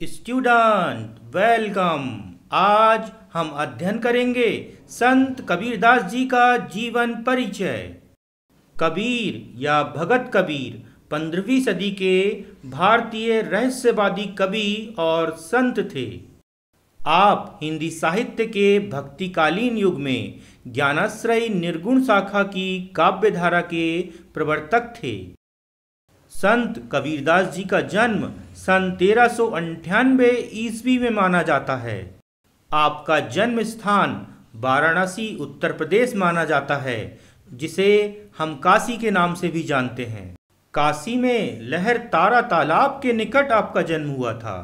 Student welcome. आज हम अध्ययन करेंगे संत कबीरदास जी का जीवन परिचय। कबीर या भगत कबीर 15वीं सदी के भारतीय रहस्यवादी कवि और संत थे। आप हिंदी साहित्य के भक्तिकालीन युग में ज्ञानाश्रयी निर्गुण शाखा की काव्यधारा के प्रवर्तक थे। संत कबीरदास जी का जन्म सन 1398 ईस्वी में माना जाता है। आपका जन्म स्थान वाराणसी उत्तर प्रदेश माना जाता है, जिसे हम काशी के नाम से भी जानते हैं। काशी में लहर तारा तालाब के निकट आपका जन्म हुआ था।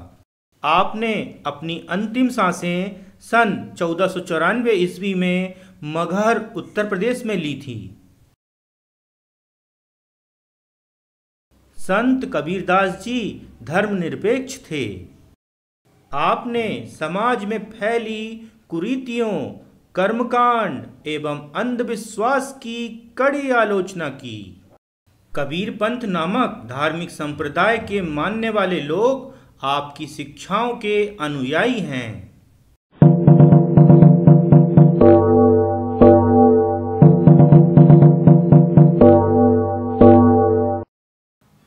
आपने अपनी अंतिम सांसें सन 1494 ईस्वी में मगहर उत्तर प्रदेश में ली थी। संत कबीरदास जी धर्मनिरपेक्ष थे। आपने समाज में फैली कुरीतियों, कर्मकांड एवं अंधविश्वास की कड़ी आलोचना की। कबीर पंथ नामक धार्मिक संप्रदाय के मानने वाले लोग आपकी शिक्षाओं के अनुयायी हैं।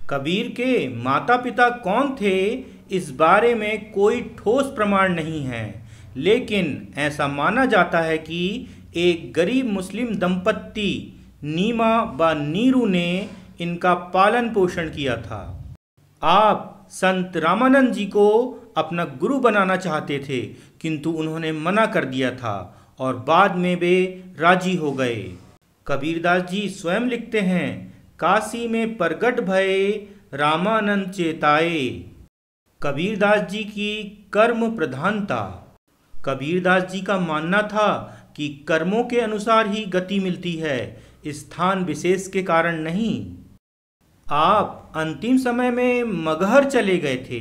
कबीर के माता पिता कौन थे, इस बारे में कोई ठोस प्रमाण नहीं है, लेकिन ऐसा माना जाता है कि एक गरीब मुस्लिम दंपत्ति नीमा व नीरू ने इनका पालन पोषण किया था। आप संत रामानंद जी को अपना गुरु बनाना चाहते थे, किंतु उन्होंने मना कर दिया था और बाद में वे राजी हो गए। कबीरदास जी स्वयं लिखते हैं, काशी में प्रगट भये रामानंद चेताए। कबीरदास जी की कर्म प्रधानता। कबीरदास जी का मानना था कि कर्मों के अनुसार ही गति मिलती है, स्थान विशेष के कारण नहीं। आप अंतिम समय में मगहर चले गए थे।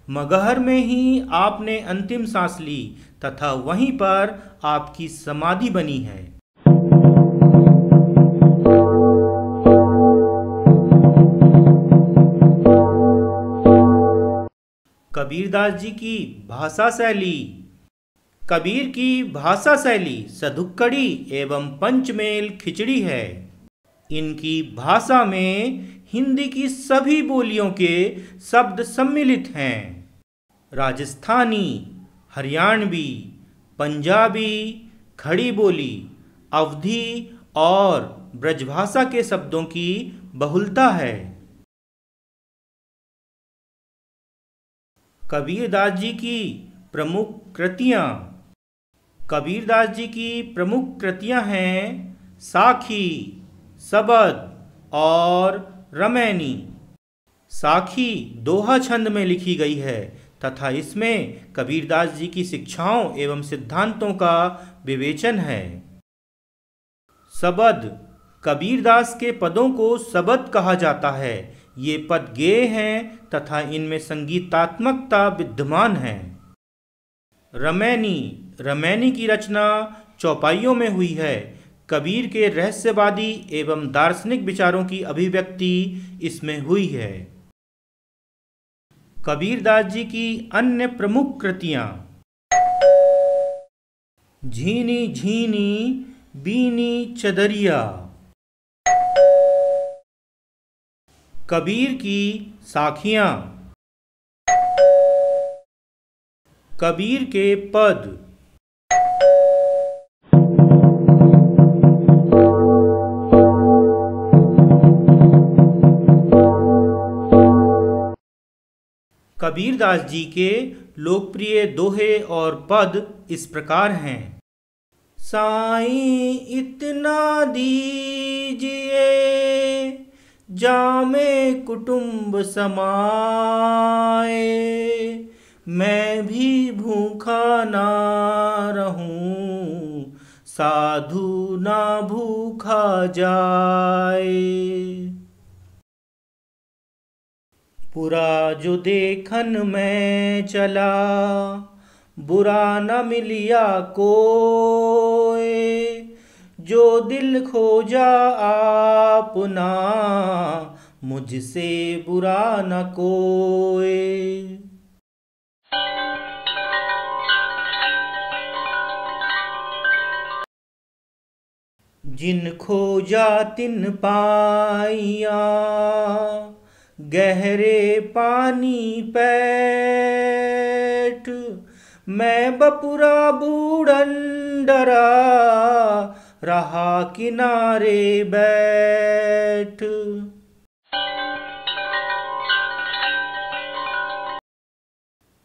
मगहर में ही आपने अंतिम सांस ली तथा वहीं पर आपकी समाधि बनी है। कबीरदास जी की भाषा शैली। कबीर की भाषा शैली सधुक्कड़ी एवं पंचमेल खिचड़ी है। इनकी भाषा में हिंदी की सभी बोलियों के शब्द सम्मिलित हैं। राजस्थानी, हरियाणवी, पंजाबी, खड़ी बोली, अवधी और ब्रजभाषा के शब्दों की बहुलता है। कबीरदास जी की प्रमुख कृतियाँ। कबीरदास जी की प्रमुख कृतियाँ हैं साखी, सबद और रमैनी। साखी दोहा छंद में लिखी गई है तथा इसमें कबीरदास जी की शिक्षाओं एवं सिद्धांतों का विवेचन है। सबद, कबीरदास के पदों को सबद कहा जाता है। ये पद गेय हैं तथा इनमें संगीतात्मकता विद्यमान है। रमैनी, रमैनी की रचना चौपाइयों में हुई है। कबीर के रहस्यवादी एवं दार्शनिक विचारों की अभिव्यक्ति इसमें हुई है। कबीरदास जी की अन्य प्रमुख कृतियाँ। झीनी झीनी बीनी चदरिया। कबीर की साखियाँ। कबीर के पद। कबीरदास जी के लोकप्रिय दोहे और पद इस प्रकार हैं। साईं इतना दीजिए जामे कुटुंब समाए, मैं भी भूखा ना रहूं, साधु ना भूखा जाए। बुरा जो देखन में चला, बुरा न मिलिया कोय, जो दिल खोजा आपना, मुझसे बुरा न कोय। जिन खोजा तिन पाइया, गहरे पानी पैठ। मैं बपुरा बूढ़न डरा, रहा किनारे बैठ।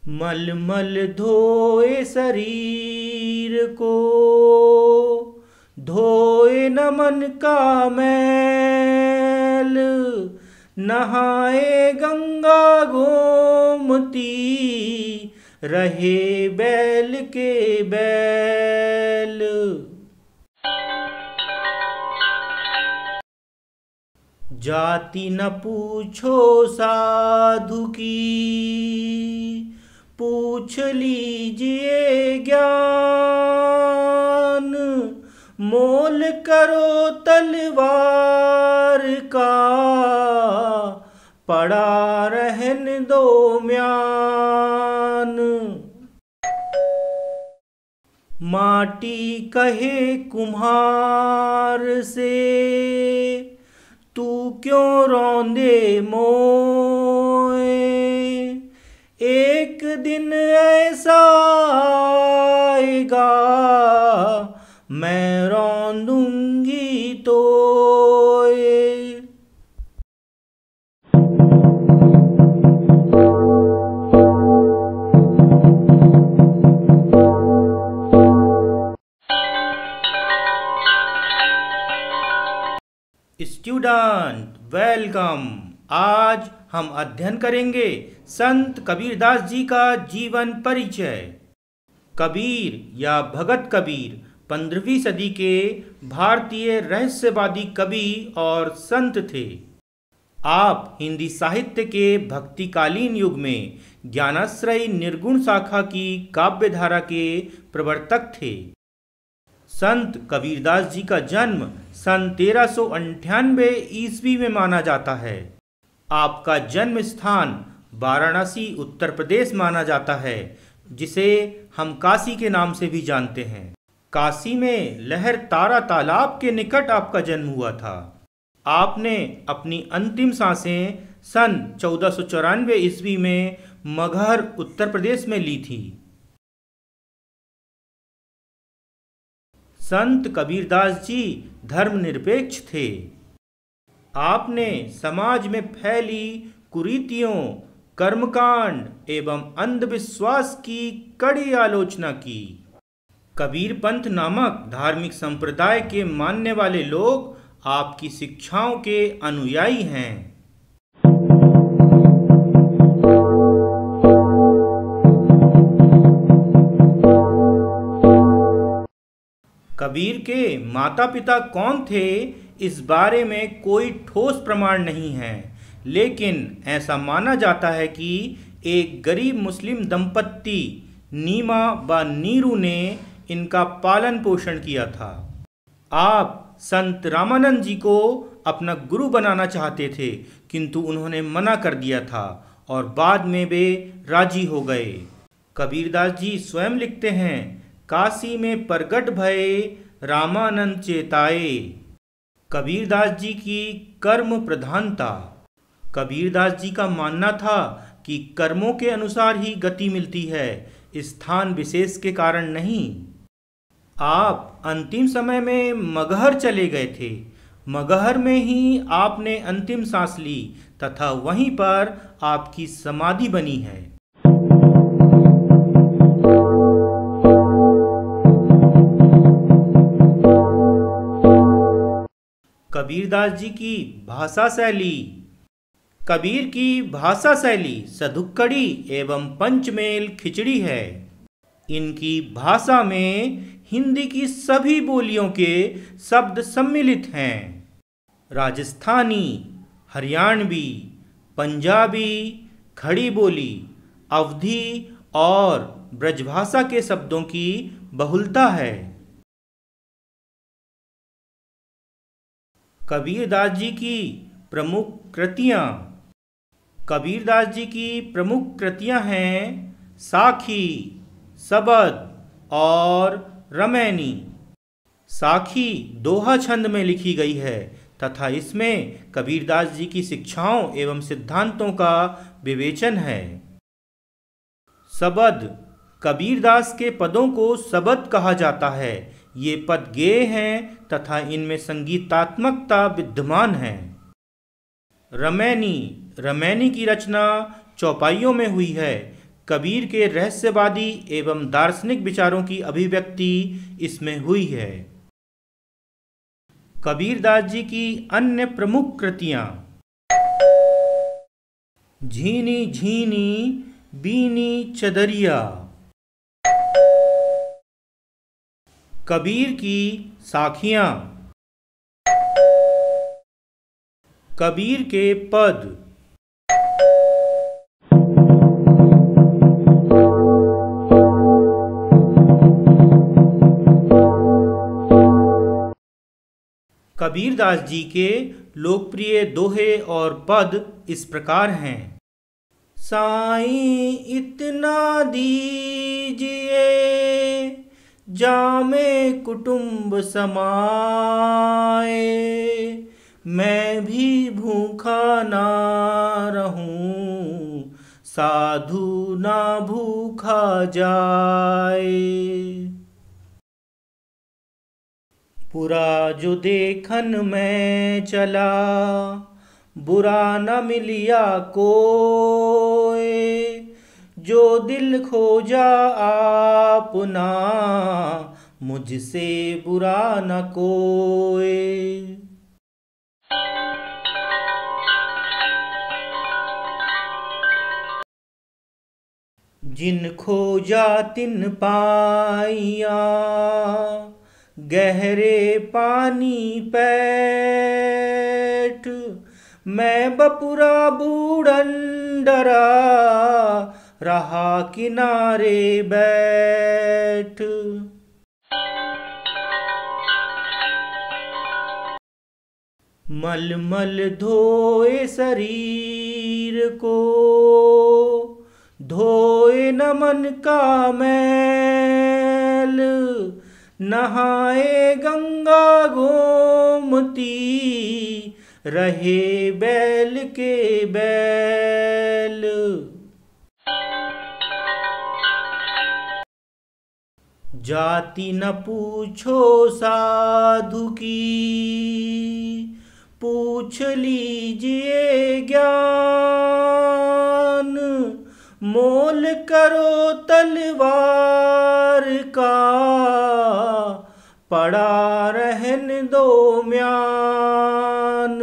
मलमल धोए शरीर को, धोए न मन का मैल। नहाए गंगा गोमती, रहे बैल के बैल। जाति न पूछो साधु की, पूछ लीजिए ज्ञान। मोल करो तलवार का, पड़ा रहन दो म्यान। माटी कहे कुम्हार से, तू क्यों रौंदे मोए। एक दिन ऐसा आएगा, मैं रौंदूंगी तोए। Student welcome. आज हम अध्ययन करेंगे संत कबीरदास जी का जीवन परिचय। कबीर या भगत कबीर 15वीं सदी के भारतीय रहस्यवादी कवि और संत थे। आप हिंदी साहित्य के भक्तिकालीन युग में ज्ञानाश्रयी निर्गुण शाखा की काव्यधारा के प्रवर्तक थे। संत कबीरदास जी का जन्म सन 1398 ईस्वी में माना जाता है। आपका जन्म स्थान वाराणसी उत्तर प्रदेश माना जाता है, जिसे हम काशी के नाम से भी जानते हैं। काशी में लहर तारा तालाब के निकट आपका जन्म हुआ था। आपने अपनी अंतिम सांसें सन 1494 ईस्वी में मगहर उत्तर प्रदेश में ली थी। संत कबीरदास जी धर्मनिरपेक्ष थे। आपने समाज में फैली कुरीतियों, कर्मकांड एवं अंधविश्वास की कड़ी आलोचना की। कबीरपंथ नामक धार्मिक संप्रदाय के मानने वाले लोग आपकी शिक्षाओं के अनुयायी हैं। कबीर के माता पिता कौन थे, इस बारे में कोई ठोस प्रमाण नहीं है, लेकिन ऐसा माना जाता है कि एक गरीब मुस्लिम दंपत्ति नीमा व नीरू ने इनका पालन पोषण किया था। आप संत रामानंद जी को अपना गुरु बनाना चाहते थे, किंतु उन्होंने मना कर दिया था और बाद में वे राजी हो गए। कबीरदास जी स्वयं लिखते हैं, काशी में प्रगट भये रामानंद चेताए। कबीरदास जी की कर्म प्रधानता। कबीरदास जी का मानना था कि कर्मों के अनुसार ही गति मिलती है, स्थान विशेष के कारण नहीं। आप अंतिम समय में मगहर चले गए थे। मगहर में ही आपने अंतिम सांस ली तथा वहीं पर आपकी समाधि बनी है। कबीरदास जी की भाषा शैली। कबीर की भाषा शैली सधुक्कड़ी एवं पंचमेल खिचड़ी है। इनकी भाषा में हिंदी की सभी बोलियों के शब्द सम्मिलित हैं। राजस्थानी, हरियाणवी, पंजाबी, खड़ी बोली, अवधी और ब्रजभाषा के शब्दों की बहुलता है। कबीरदास जी की प्रमुख कृतियाँ। कबीरदास जी की प्रमुख कृतियाँ हैं साखी, सबद और रमैनी। साखी दोहा छंद में लिखी गई है तथा इसमें कबीरदास जी की शिक्षाओं एवं सिद्धांतों का विवेचन है। सबद, कबीरदास के पदों को सबद कहा जाता है। ये पद गेय हैं तथा इनमें संगीतात्मकता विद्यमान है। रमैनी, रमैनी की रचना चौपाइयों में हुई है। कबीर के रहस्यवादी एवं दार्शनिक विचारों की अभिव्यक्ति इसमें हुई है। कबीरदास जी की अन्य प्रमुख कृतियाँ: झीनी झीनी बीनी चदरिया, कबीर की साखियाँ, कबीर के पद। कबीरदास जी के लोकप्रिय दोहे और पद इस प्रकार हैं। साईं इतना दीजिए जामे कुटुंब समाए, मैं भी भूखा ना रहूं, साधु ना भूखा जाए। बुरा जो देखन में चला, बुरा न मिलिया कोय, जो दिल खोजा आपना, मुझसे बुरा न कोय। जिन खोजा तिन पाइया, गहरे पानी पैठ, मैं बपुरा बूढ़न डरा, रहा किनारे बैठ। मल मल धोए शरीर को, धोए न मन का मैल, नहाए गंगा गोमती, रहे बैल के बैल। जाति न पूछो साधु की, पूछ लीजिए ज्ञान, मोल करो तलवार का, पड़ा रहन दो म्यान।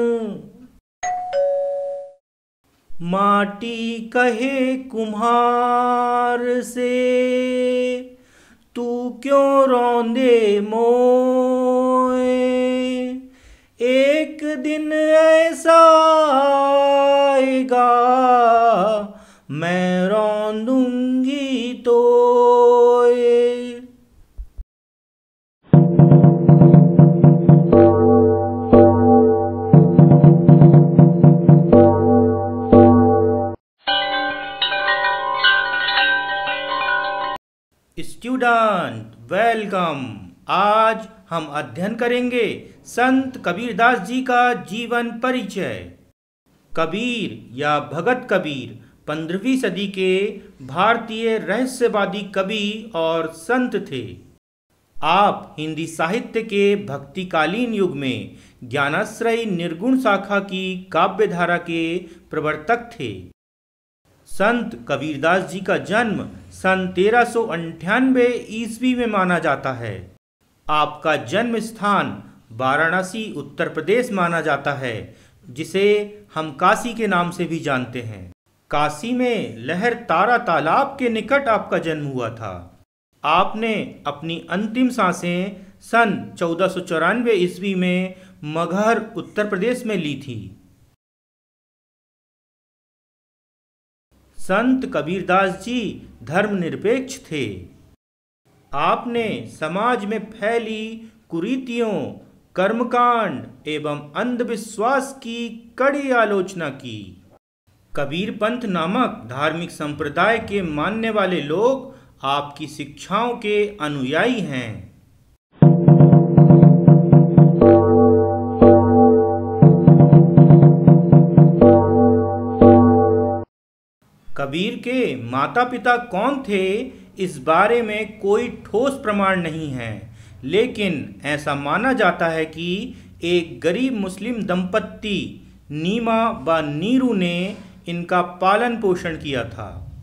माटी कहे कुम्हार से, तू क्यों रौंदे मोए, एक दिन ऐसा आएगा, मैं रौंदूंगी तोए। Student welcome. आज हम अध्ययन करेंगे संत कबीरदास जी का जीवन परिचय। कबीर या भगत कबीर 15वीं सदी के भारतीय रहस्यवादी कवि और संत थे। आप हिंदी साहित्य के भक्तिकालीन युग में ज्ञानाश्रयी निर्गुण शाखा की काव्यधारा के प्रवर्तक थे। संत कबीरदास जी का जन्म सन 1398 ईस्वी में माना जाता है। आपका जन्म स्थान वाराणसी उत्तर प्रदेश माना जाता है, जिसे हम काशी के नाम से भी जानते हैं। काशी में लहर तारा तालाब के निकट आपका जन्म हुआ था। आपने अपनी अंतिम सांसें सन 1494 ईस्वी में मगहर उत्तर प्रदेश में ली थी। संत कबीरदास जी धर्मनिरपेक्ष थे। आपने समाज में फैली कुरीतियों, कर्मकांड एवं अंधविश्वास की कड़ी आलोचना की। कबीरपंथ नामक धार्मिक संप्रदाय के मानने वाले लोग आपकी शिक्षाओं के अनुयायी हैं। कबीर के माता पिता कौन थे, इस बारे में कोई ठोस प्रमाण नहीं है, लेकिन ऐसा माना जाता है कि एक गरीब मुस्लिम दंपत्ति नीमा व नीरू ने इनका पालन पोषण किया था।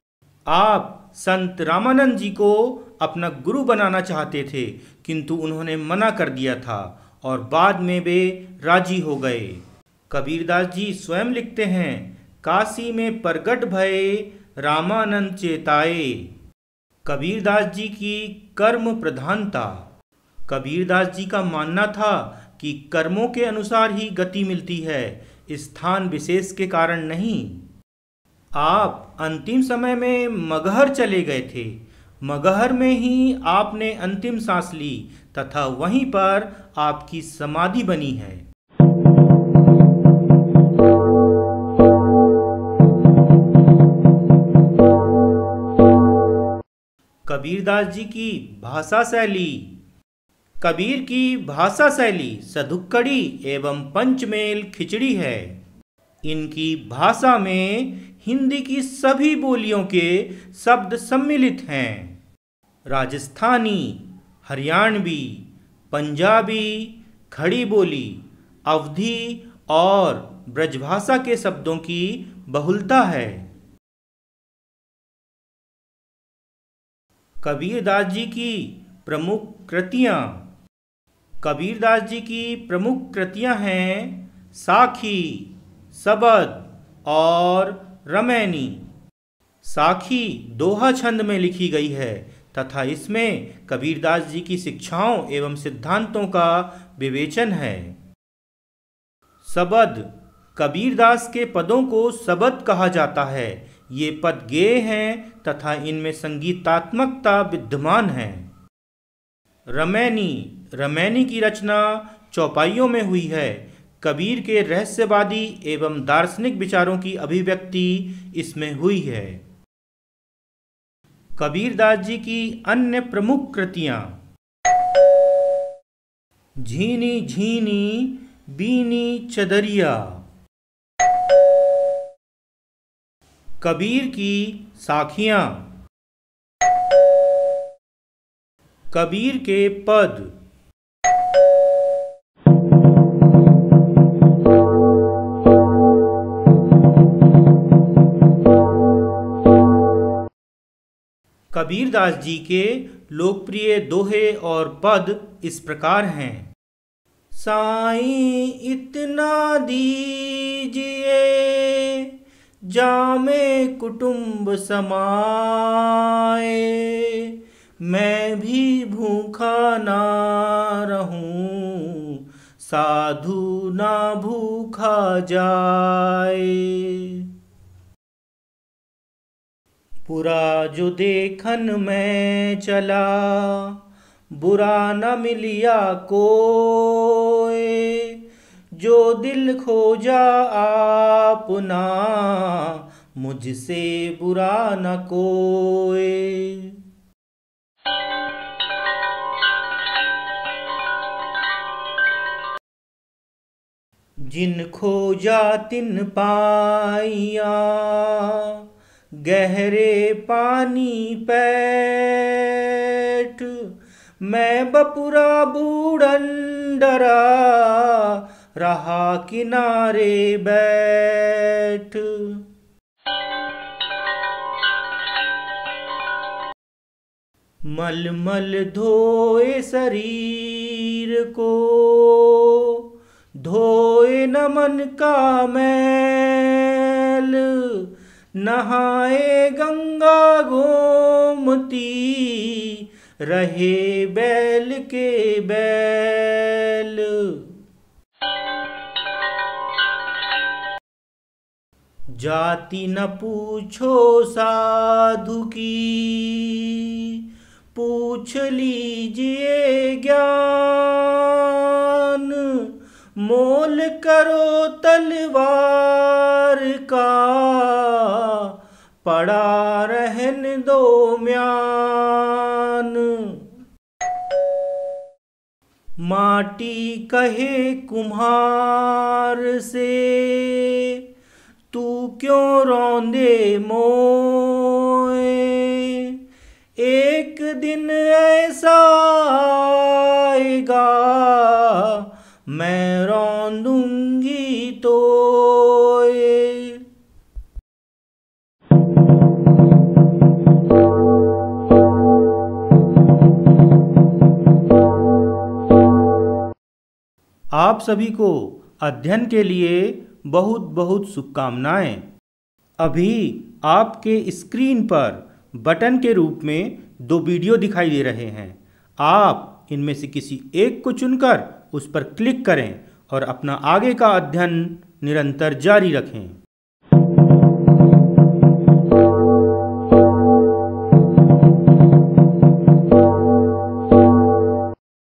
आप संत रामानंद जी को अपना गुरु बनाना चाहते थे, किंतु उन्होंने मना कर दिया था और बाद में वे राजी हो गए। कबीरदास जी स्वयं लिखते हैं, काशी में प्रगट भये रामानंद चेताए। कबीरदास जी की कर्म प्रधानता। कबीरदास जी का मानना था कि कर्मों के अनुसार ही गति मिलती है, स्थान विशेष के कारण नहीं। आप अंतिम समय में मगहर चले गए थे। मगहर में ही आपने अंतिम सांस ली तथा वहीं पर आपकी समाधि बनी है। कबीरदास जी की भाषा शैली। कबीर की भाषा शैली सधुक्कड़ी एवं पंचमेल खिचड़ी है। इनकी भाषा में हिंदी की सभी बोलियों के शब्द सम्मिलित हैं। राजस्थानी, हरियाणवी, पंजाबी, खड़ी बोली, अवधी और ब्रजभाषा के शब्दों की बहुलता है। कबीरदास जी की प्रमुख कृतियाँ। कबीरदास जी की प्रमुख कृतियाँ हैं साखी, सबद और रमैनी। साखी दोहा छंद में लिखी गई है तथा इसमें कबीरदास जी की शिक्षाओं एवं सिद्धांतों का विवेचन है। सबद। कबीरदास के पदों को सबद कहा जाता है। ये पद गेय हैं तथा इनमें संगीतात्मकता विद्यमान है। रमैनी। रमैनी की रचना चौपाइयों में हुई है। कबीर के रहस्यवादी एवं दार्शनिक विचारों की अभिव्यक्ति इसमें हुई है। कबीरदास जी की अन्य प्रमुख कृतियाँ। झीनी झीनी बीनी चदरिया। कबीर की साखियाँ। कबीर के पद। कबीरदास जी के लोकप्रिय दोहे और पद इस प्रकार हैं। साईं इतना दीजिए जामे कुटुंब समाए, मैं भी भूखा ना रहूं, साधु ना भूखा जाए। बुरा जो देखन में चला, बुरा न मिलिया कोय, जो दिल खोजा आपना, मुझसे बुरा न कोय। जिन खोजा तिन पाइया, गहरे पानी पैठ, मैं बपुरा बूढ़न डरा, रहा किनारे बैठ। मल मल धोए शरीर को, धोए न मन का मैल, नहाए गंगा गोमती, रहे बैल के बैल। जाति न पूछो साधु की, पूछ लीजिए ज्ञान, मोल करो तलवार का, पड़ा रहन दो म्यान। माटी कहे कुम्हार से, तू क्यों रौंदे मोए, एक दिन ऐसा आएगा, मैं रौंदूंगी तोए। आप सभी को अध्ययन के लिए बहुत बहुत शुभकामनाएं। अभी आपके स्क्रीन पर बटन के रूप में 2 वीडियो दिखाई दे रहे हैं। आप इनमें से किसी एक को चुनकर उस पर क्लिक करें और अपना आगे का अध्ययन निरंतर जारी रखें।